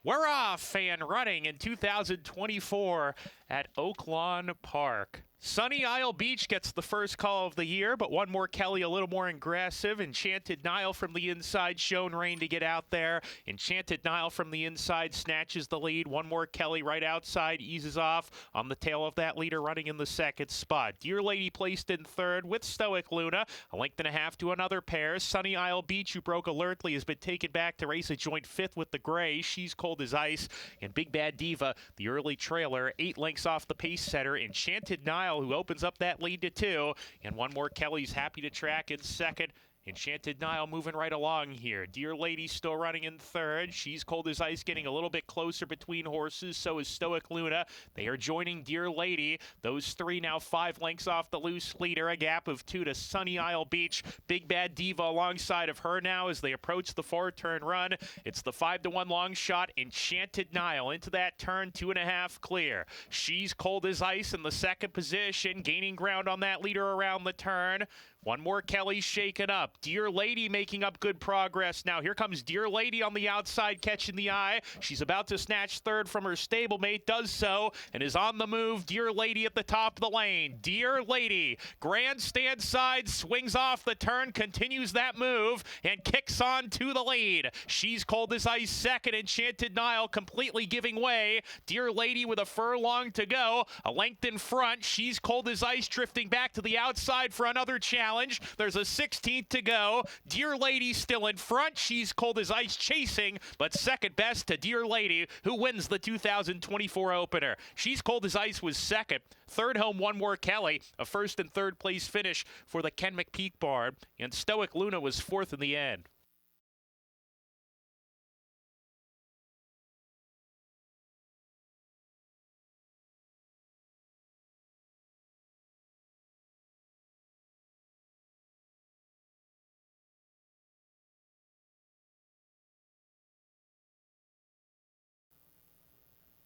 We're off and running in 2024 at Oaklawn Park. Sunny Isle Beach gets the first call of the year, but one more Kelly a little more aggressive. Enchanted Nile from the inside, shown rain to get out there. Enchanted Nile from the inside snatches the lead. One more Kelly right outside, eases off on the tail of that leader, running in the second spot. Dear Lady placed in third with Stoic Luna, a length and a half to another pair. Sunny Isle Beach, who broke alertly, has been taken back to race a joint fifth with the gray. She's cold as ice. And Big Bad Diva, the early trailer, 8 lengths off the pace setter. Enchanted Nile, who opens up that lead to 2. And one more Kelly's happy to track in second. Enchanted Nile moving right along here. Dear Lady still running in third. She's cold as ice, getting a little bit closer between horses. So is Stoic Luna. They are joining Dear Lady. Those three now 5 lengths off the loose leader. A gap of 2 to Sunny Isle Beach. Big Bad Diva alongside of her now as they approach the 4-turn run. It's the 5-1 long shot. Enchanted Nile into that turn, 2.5 clear. She's cold as ice in the second position, gaining ground on that leader around the turn. One more Kelly shaken up. Dear Lady making up good progress now. Here comes Dear Lady on the outside, catching the eye. She's about to snatch third from her stablemate, does so, and is on the move. Dear Lady at the top of the lane. Dear Lady, grandstand side, swings off the turn, continues that move, and kicks on to the lead. She's cold as ice second. Enchanted Nile completely giving way. Dear Lady with a furlong to go, a length in front. She's cold as ice, drifting back to the outside for another challenge. There's a 16th to go. Dear Lady still in front. She's cold as ice chasing, but second best to Dear Lady, who wins the 2024 opener. She's cold as ice was second. Third home, one more Kelly. A first and third place finish for the Ken McPeak barn. And Stoic Luna was fourth in the end.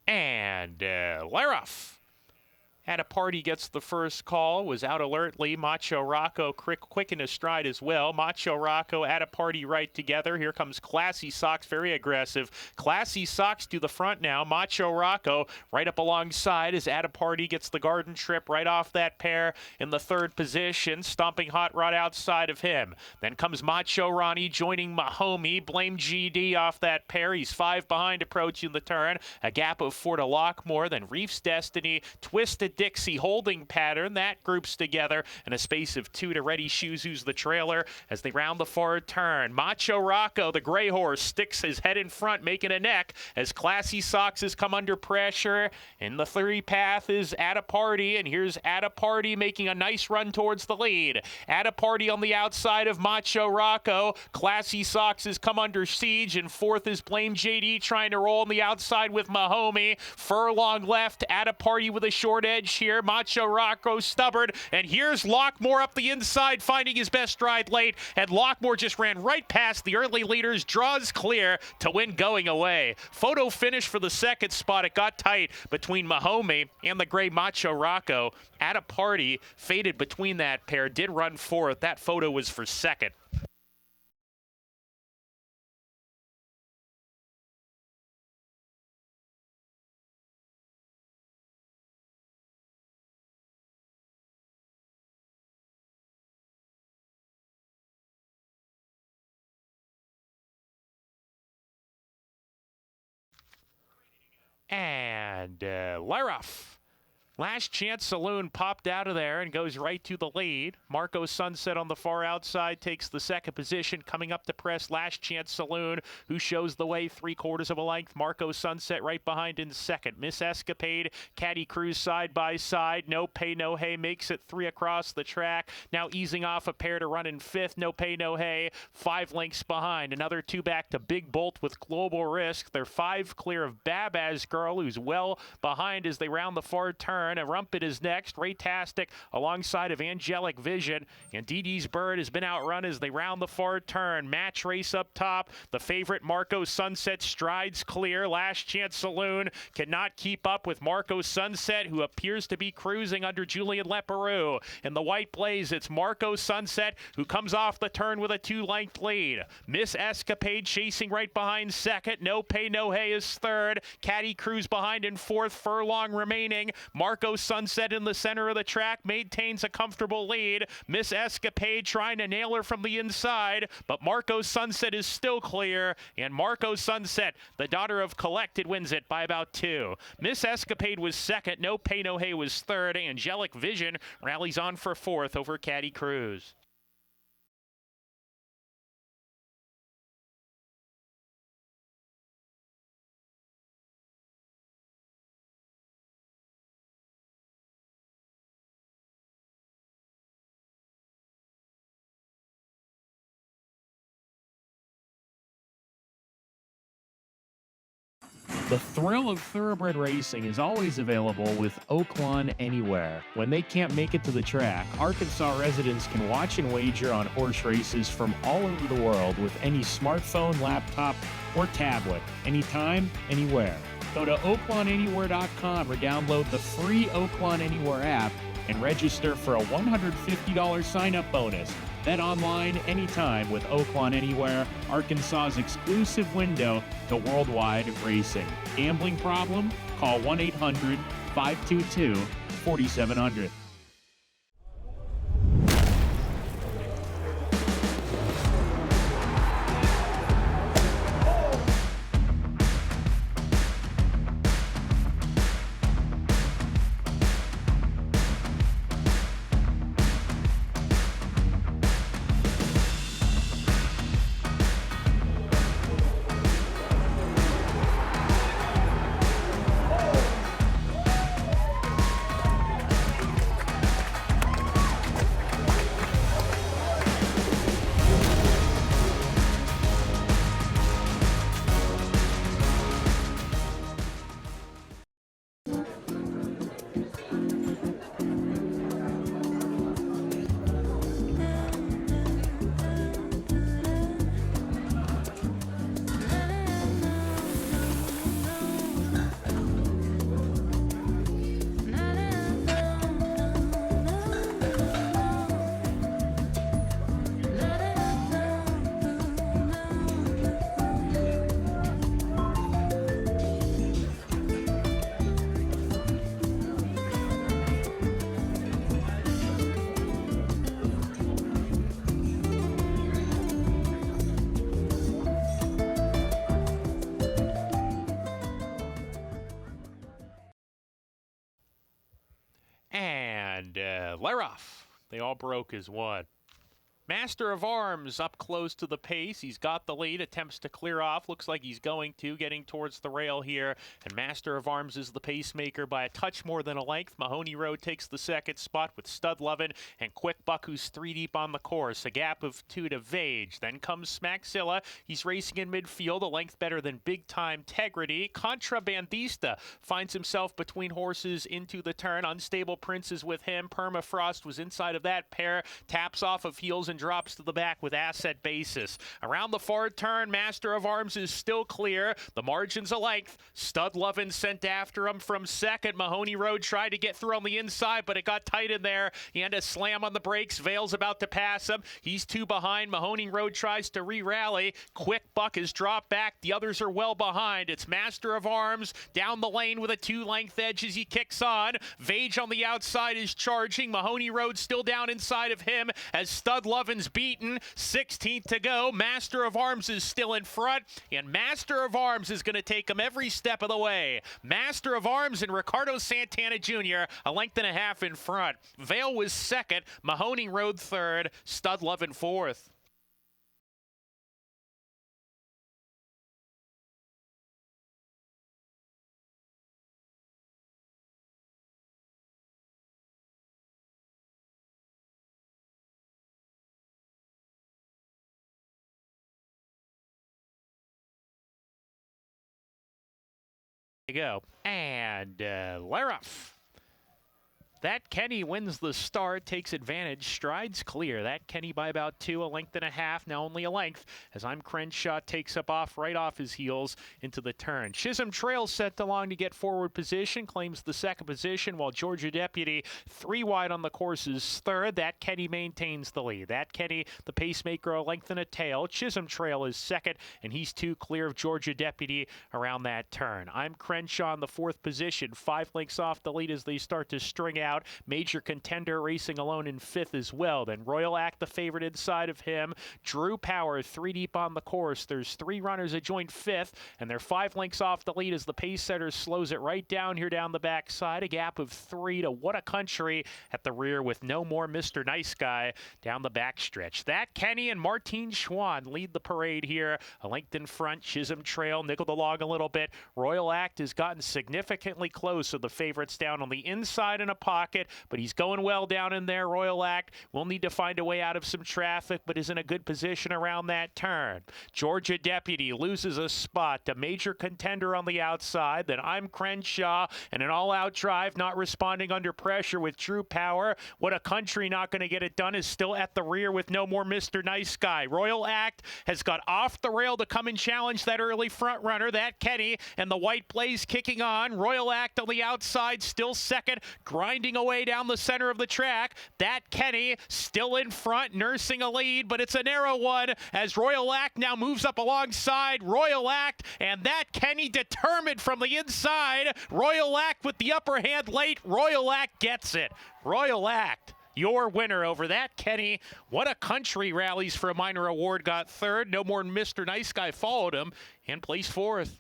And Laroff at a party gets the first call, was out alertly. Macho Rocco quick in his stride as well. Macho Rocco at a party right together. Here comes Classy Socks, very aggressive. Classy Socks to the front now. Macho Rocco right up alongside as at a party gets the garden trip right off that pair in the third position. Stomping Hot Rod outside of him. Then comes Macho Ronnie joining Mahomie. Blame GD off that pair. He's 5 behind approaching the turn. A gap of 4 to Lockmore. Then Reef's Destiny, Twisted Dixie holding pattern. That groups together in a space of 2 to Ready Shoes, who's the trailer, as they round the forward turn. Macho Rocco, the gray horse, sticks his head in front, making a neck as Classy Socks has come under pressure. And the 3 path is At a Party, and here's At a Party making a nice run towards the lead. At a Party on the outside of Macho Rocco. Classy Socks has come under siege, and fourth is Blame JD trying to roll on the outside with Mahomie. Furlong left, At a Party with a short edge here. Macho Rocco stubborn, and here's Lockmore up the inside, finding his best stride late, and Lockmore just ran right past the early leaders, draws clear to win going away. Photo finish for the second spot. It got tight between Mahomie and the gray Macho Rocco. At a Party faded between that pair, did run fourth. That photo was for second. And Laroff. Last Chance Saloon popped out of there and goes right to the lead. Marco Sunset on the far outside takes the second position. Coming up to press Last Chance Saloon, who shows the way 3/4 of a length. Marco Sunset right behind in second. Miss Escapade, Caddy Cruise side by side. No Pay No Hay makes it 3 across the track. Now easing off a pair to run in fifth. No Pay No Hay, 5 lengths behind. Another 2 back to Big Bolt with Global Risk. They're 5 clear of Babaz Girl, who's well behind as they round the far turn. turn. A Rumpet is next. Raytastic alongside of Angelic Vision. And Dee Dee's Bird has been outrun as they round the far turn. Match race up top. The favorite Marco Sunset strides clear. Last Chance Saloon cannot keep up with Marco Sunset, who appears to be cruising under Julian Leperoux. In the white blaze, it's Marco Sunset, who comes off the turn with a 2-length lead. Miss Escapade chasing right behind second. No Pay No Hay is third. Caddy Cruise behind in fourth. Furlong remaining. Marco Sunset in the center of the track maintains a comfortable lead. Miss Escapade trying to nail her from the inside, but Marco Sunset is still clear, and Marco Sunset, the daughter of Collected, wins it by about 2. Miss Escapade was second. No Pay No Hay was third. Angelic Vision rallies on for fourth over Caddy Cruise. The thrill of thoroughbred racing is always available with Oaklawn Anywhere. When they can't make it to the track, Arkansas residents can watch and wager on horse races from all over the world with any smartphone, laptop, or tablet, anytime, anywhere. Go to oaklawnanywhere.com or download the free Oaklawn Anywhere app and register for a $150 sign-up bonus. Bet online anytime with Oaklawn Anywhere, Arkansas's exclusive window to worldwide racing. Gambling problem? Call 1-800-522-4700. And Leroff, they all broke as one. Master of Arms up close to the pace. He's got the lead, attempts to clear off. Looks like he's going to, getting towards the rail here. And Master of Arms is the pacemaker by a touch more than a length. Mahoney Road takes the second spot with Stud Lovin' and Quick Buck, who's 3 deep on the course. A gap of 2 to Vage. Then comes Smaxilla. He's racing in midfield, a length better than Big Time Tegrity. Contrabandista finds himself between horses into the turn. Unstable Prince is with him. Permafrost was inside of that pair. Taps off of heels and drops to the back with Asset Basis. Around the far turn, Master of Arms is still clear. The margin's a length. Stud Lovin' sent after him from second. Mahoney Road tried to get through on the inside, but it got tight in there. He had a slam on the brakes. Vale's about to pass him. He's 2 behind. Mahoney Road tries to re-rally. Quick Buck is dropped back. The others are well behind. It's Master of Arms down the lane with a 2-length edge as he kicks on. Vage on the outside is charging. Mahoney Road still down inside of him as Stud Lovin's beaten. 16th to go. Master of Arms is still in front, and Master of Arms is going to take him every step of the way. Master of Arms and Ricardo Santana Jr. a length and a half in front. Vale was second. Mahoney Road third. Stud Lovin' fourth. Go. And Leroff. That Kenny wins the start, takes advantage, strides clear. That Kenny by about 2, a length and a half, now only a length, as I'm Crenshaw takes up right off his heels into the turn. Chisholm Trail set along to get forward position, claims the second position, while Georgia Deputy 3 wide on the course is third. That Kenny maintains the lead. That Kenny, the pacemaker, a length and a tail. Chisholm Trail is second, and he's 2 clear of Georgia Deputy around that turn. I'm Crenshaw in the 4th position, 5 lengths off the lead as they start to string out. Major Contender racing alone in 5th as well. Then Royal Act, the favorite inside of him. Drew Power 3 deep on the course. There's 3 runners that joined 5th, and they're 5 lengths off the lead as the pace setter slows it right down here down the backside. A gap of 3 to What a Country at the rear with No More Mr. Nice Guy down the backstretch. That Kenny and Martine Schwann lead the parade here. A length in front. Chisholm Trail nickeled along a little bit. Royal Act has gotten significantly close, so the favorite's down on the inside in a pocket, but he's going well down in there. Royal Act will need to find a way out of some traffic, but is in a good position around that turn. Georgia Deputy loses a spot to Major Contender on the outside. Then I'm Crenshaw, and an all-out drive, not responding under pressure with Drew Power. What a Country, not going to get it done, is still at the rear with No More Mr. Nice Guy. Royal Act has got off the rail to come and challenge that early front runner. That Kenny and the White Blaze kicking on. Royal Act on the outside, still second, grinding away down the center of the track. That Kenny still in front, nursing a lead, but it's a narrow one as Royal Act now moves up alongside Royal Act, and that Kenny determined from the inside. Royal Act with the upper hand late. Royal Act gets it. Royal Act, your winner over that Kenny. What a Country rallies for a minor award, got third. No More Mr. Nice Guy followed him and placed fourth.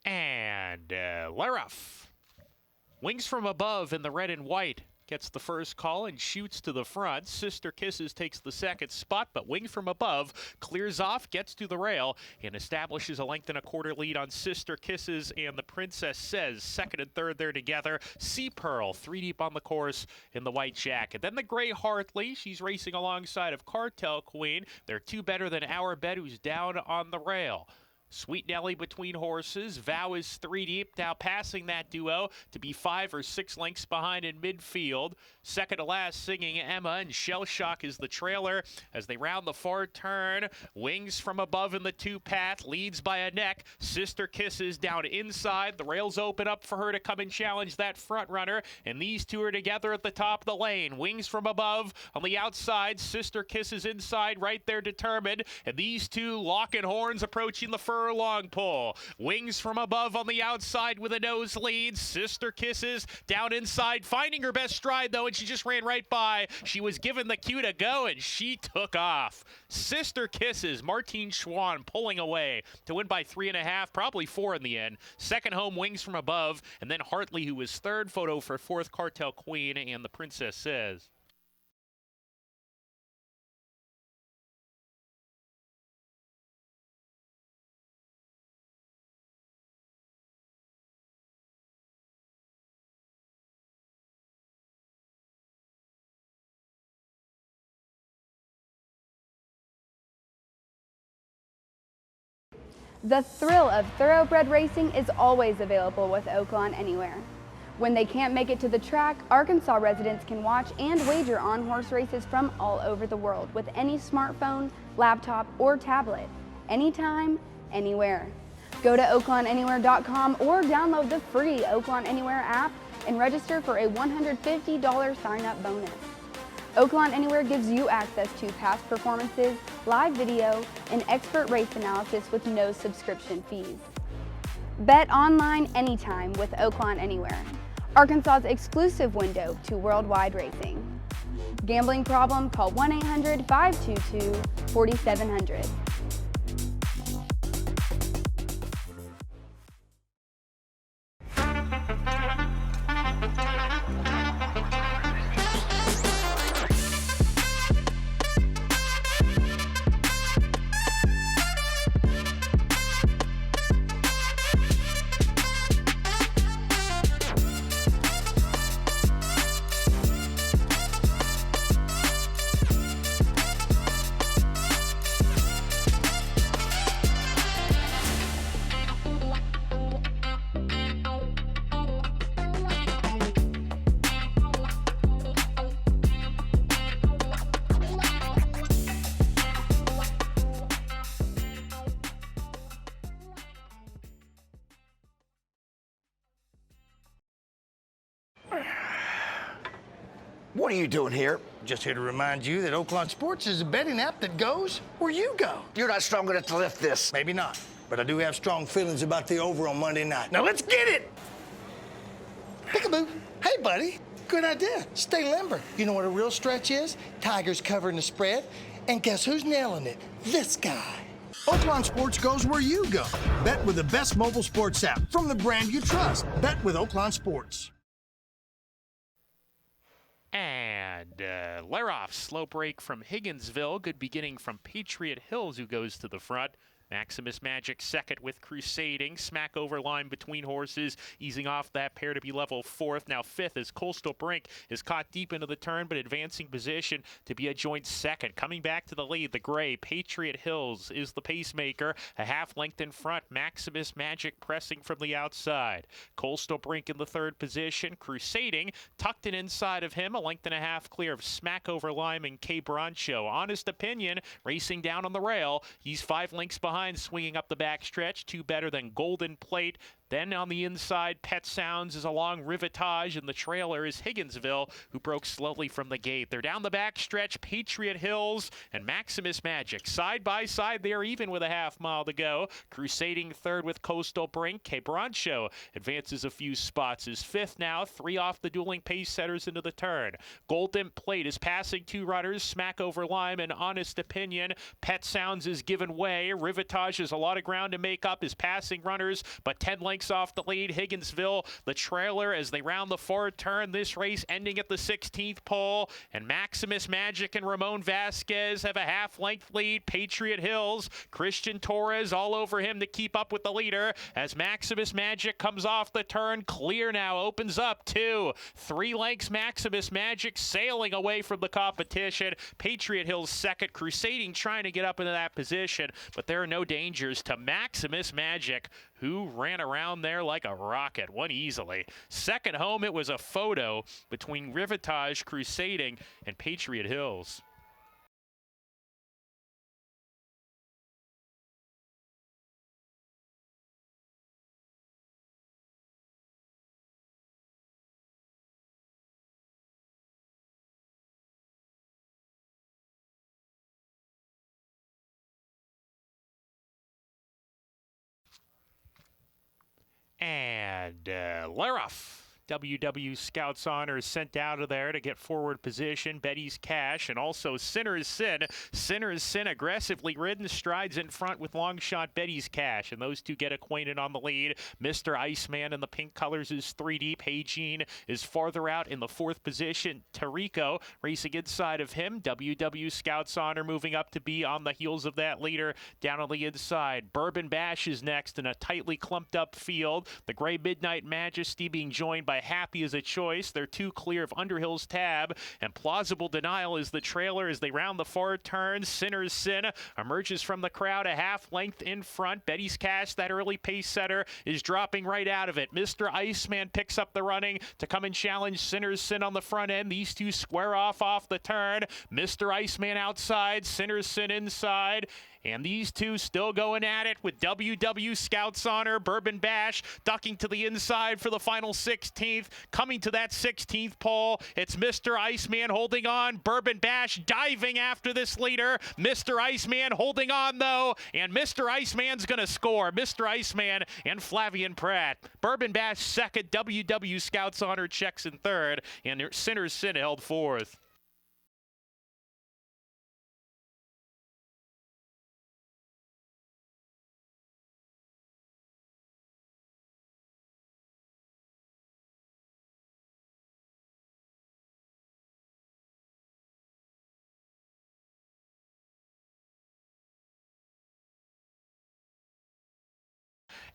And Laruff, wings from above in the red and white, gets the first call and shoots to the front. Sister Kisses takes the second spot, but Wings from Above clears off, gets to the rail, and establishes a length and a quarter lead on Sister Kisses, and the Princess Says second and third there together. Sea Pearl 3 deep on the course in the white jacket. Then the gray Hartley, she's racing alongside of Cartel Queen. They're 2 better than Our Bet, who's down on the rail. Sweet Nelly between horses. Vow is 3 deep, now passing that duo to be 5 or 6 lengths behind in midfield. Second to last, Singing Emma, and Shell Shock is the trailer as they round the far turn. Wings from Above in the 2-path, leads by a neck. Sister Kisses down inside. The rails open up for her to come and challenge that front runner, and these 2 are together at the top of the lane. Wings from Above on the outside. Sister Kisses inside, right there determined, and these 2 locking horns approaching the furlong pole. Wings from Above on the outside with a noselead. Sister Kisses down inside, finding her best stride though, and she just ran right by. She was given the cue to go, and she took off. Sister Kisses, Martine Schwann pulling away to win by 3.5, probably 4 in the end. Second home, Wings from Above, and then Hartley, who was third. Photo for fourth, Cartel Queen, and the Princess Says. The thrill of thoroughbred racing is always available with Oaklawn Anywhere. When they can't make it to the track, Arkansas residents can watch and wager on horse races from all over the world with any smartphone, laptop, or tablet, anytime, anywhere. Go to oaklawnanywhere.com or download the free Oaklawn Anywhere app and register for a $150 sign-up bonus. Oaklawn Anywhere gives you access to past performances, live video, and expert race analysis with no subscription fees. Bet online anytime with Oaklawn Anywhere, Arkansas's exclusive window to worldwide racing. Gambling problem? Call 1-800-522-4700. What are you doing here? Just here to remind you that Oaklawn Sports is a betting app that goes where you go. You're not strong enough to lift this. Maybe not, but I do have strong feelings about the over on Monday night. Now let's get it! Peekaboo. Hey, buddy. Good idea. Stay limber. You know what a real stretch is? Tigers covering the spread. And guess who's nailing it? This guy. Oaklawn Sports goes where you go. Bet with the best mobile sports app from the brand you trust. Bet with Oaklawn Sports. And Leroff, slow break from Higginsville. Good beginning from Patriot Hills, who goes to the front. Maximus Magic second with Crusading. Smack over line between horses, easing off that pair to be level fourth. Now fifth as Coastal Brink is caught deep into the turn, but advancing position to be a joint second. Coming back to the lead, the gray, Patriot Hills is the pacemaker. A half length in front, Maximus Magic pressing from the outside. Coastal Brink in the third position. Crusading tucked in inside of him, a length and a half clear of Smack over Lime and K. Broncho. Honest Opinion racing down on the rail. He's 5 lengths behind, swinging up the backstretch. 2 better than Golden Plate. Then on the inside, Pet Sounds is along Rivetage, and the trailer is Higginsville, who broke slowly from the gate. They're down the backstretch, Patriot Hills and Maximus Magic. Side by side there, even with a half mile to go. Crusading third with Coastal Brink. K. Broncho advances a few spots. Is fifth now, 3 off the dueling pace setters into the turn. Golden Plate is passing 2 runners, Smack over Lime and Honest Opinion. Pet Sounds is given way. Rivetage has a lot of ground to make up, is passing runners, but 10 lengths off the lead. Higginsville, the trailer, as they round the forward turn. This race ending at the 16th pole. And Maximus Magic and Ramon Vasquez have a half-length lead. Patriot Hills, Christian Torres all over him to keep up with the leader. As Maximus Magic comes off the turn, clear now, opens up 2. 3 lengths, Maximus Magic sailing away from the competition. Patriot Hills second, Crusading trying to get up into that position, but there are no dangers to Maximus Magic, who ran around there like a rocket, won easily. Second home, it was a photo between Rivetage, Crusading, and Patriot Hills. And Leroff, WW Scouts Honor, is sent out of there to get forward position. Betty's Cash and also Sinner's Sin. Sinner's Sin aggressively ridden, strides in front with long shot Betty's Cash, and those two get acquainted on the lead. Mr. Iceman in the pink colors is 3 deep. Hey Gene is farther out in the fourth position. Tarico racing inside of him. WW Scouts Honor moving up to be on the heels of that leader down on the inside. Bourbon Bash is next in a tightly clumped up field. The Gray Midnight Majesty being joined by Happy as a Choice. They're 2 clear of Underhill's Tab, and Plausible Denial is the trailer as they round the forward turn. Sinner's Sin emerges from the crowd a half length in front. Betty's Cash, that early pace setter, is dropping right out of it. Mr. Iceman picks up the running to come and challenge Sinner's Sin on the front end. These two square off the turn. Mr. Iceman outside, Sinner's Sin inside. And these two still going at it with WW Scouts Honor. Bourbon Bash ducking to the inside for the final 16th. Coming to that 16th pole, it's Mr. Iceman holding on. Bourbon Bash diving after this leader. Mr. Iceman holding on, though, and Mr. Iceman's going to score. Mr. Iceman and Flavian Pratt. Bourbon Bash second, WW Scouts Honor checks in third, and Sinner's Sin held fourth.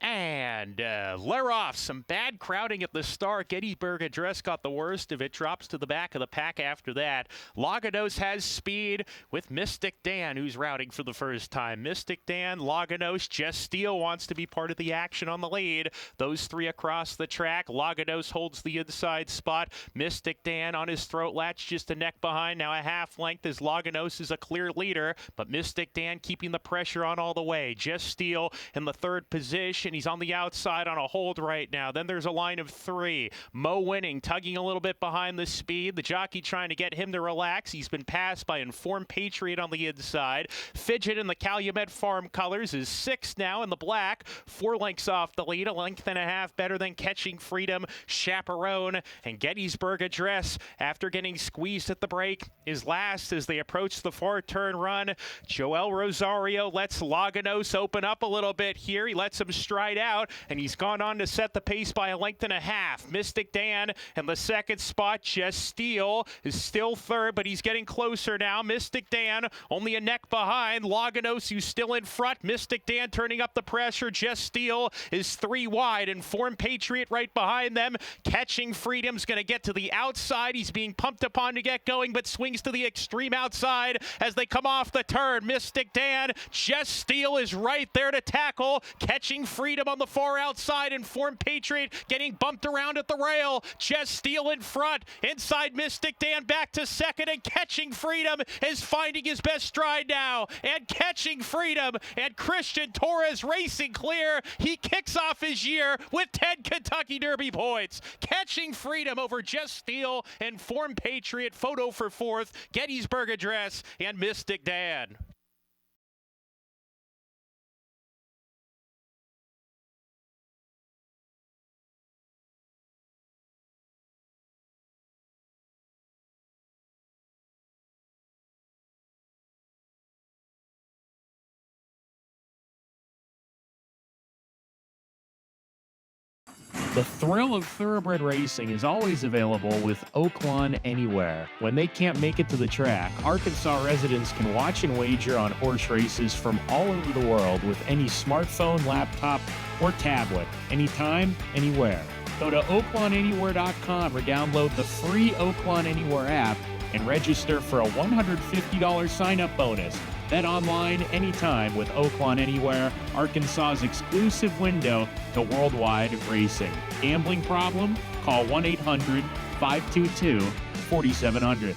And Leroff, some bad crowding at the start. Gettysburg Address got the worst of it. Drops to the back of the pack after that. Laganos has speed with Mystic Dan, who's routing for the first time. Mystic Dan, Laganos, Jess Steele wants to be part of the action on the lead. Those 3 across the track. Laganos holds the inside spot. Mystic Dan on his throat latch, just a neck behind. Now a half length as Laganos is a clear leader, but Mystic Dan keeping the pressure on all the way. Jess Steele in the third position. and he's on the outside on a hold right now. Then there's a line of 3. Mo winning, tugging a little bit behind the speed. The jockey trying to get him to relax. He's been passed by Informed Patriot on the inside. Fidget in the Calumet Farm colors is 6 now in the black. 4 lengths off the lead, a length and a half better than Catching Freedom, Chaperone, and Gettysburg Address, after getting squeezed at the break, is last as they approach the far turn run. Joel Rosario lets Laganos open up a little bit here. He lets him stride out, and he's gone on to set the pace by a length and a half. Mystic Dan in the second spot. Jess Steele is still third, but he's getting closer now. Mystic Dan only a neck behind. Laganos, who's still in front. Mystic Dan turning up the pressure. Jess Steele is 3 wide. Informed Patriot right behind them. Catching Freedom's going to get to the outside. He's being pumped upon to get going, but swings to the extreme outside as they come off the turn. Mystic Dan, Jess Steele is right there to tackle. Catching Freedom on the far outside. Informed Patriot getting bumped around at the rail. Jess Steele in front. Inside Mystic Dan back to second, and Catching Freedom is finding his best stride now. And Catching Freedom and Christian Torres racing clear. He kicks off his year with 10 Kentucky Derby points. Catching Freedom over Jess Steele, Informed Patriot, photo for 4th, Gettysburg Address, and Mystic Dan. The thrill of thoroughbred racing is always available with Oaklawn Anywhere. When they can't make it to the track, Arkansas residents can watch and wager on horse races from all over the world with any smartphone, laptop, or tablet, anytime, anywhere. Go to oaklawnanywhere.com or download the free Oaklawn Anywhere app and register for a $150 sign-up bonus. Bet online anytime with Oaklawn Anywhere, Arkansas's exclusive window to worldwide racing. Gambling problem? Call 1-800-522-4700.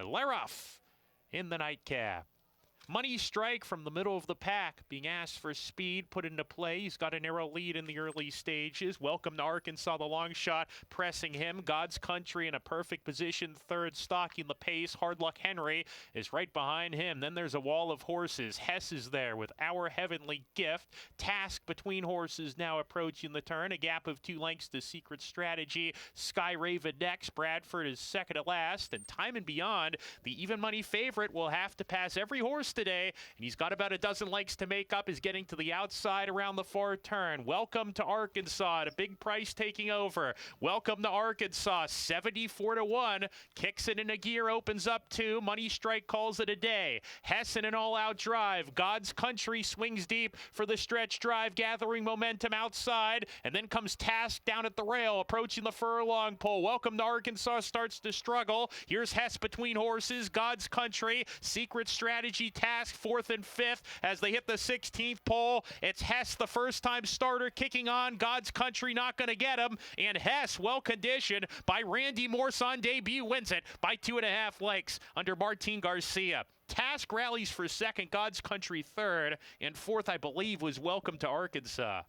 Leroff in the nightcap. Money Strike from the middle of the pack, being asked for speed, put into play. He's got a narrow lead in the early stages. Welcome to Arkansas, the long shot, pressing him. God's Country in a perfect position, third, stalking the pace. Hard Luck Henry is right behind him. Then there's a wall of horses. Hess is there with Our Heavenly Gift. Task Between Horses now approaching the turn. A gap of 2 lengths to Secret Strategy. Sky Raven next. Bradford is second to last. And Time and Beyond, the even money favorite, will have to pass every horse today, and he's got about a dozen legs to make up, is getting to the outside around the far turn. Welcome to Arkansas, at a big price taking over. Welcome to Arkansas, 74-1. Kicks it in a gear, opens up 2. Money Strike calls it a day. Hess in an all-out drive. God's Country swings deep for the stretch drive, gathering momentum outside, and then comes Task down at the rail, approaching the furlong pole. Welcome to Arkansas starts to struggle. Here's Hess Between Horses, God's Country, Secret Strategy, Task 4th and 5th as they hit the 16th pole. It's Hess, the first-time starter, kicking on. God's Country not going to get him. And Hess, well-conditioned by Randy Morse on debut, wins it by 2.5 lengths under Martin Garcia. Task rallies for second, God's Country third, and fourth, I believe, was Welcome to Arkansas.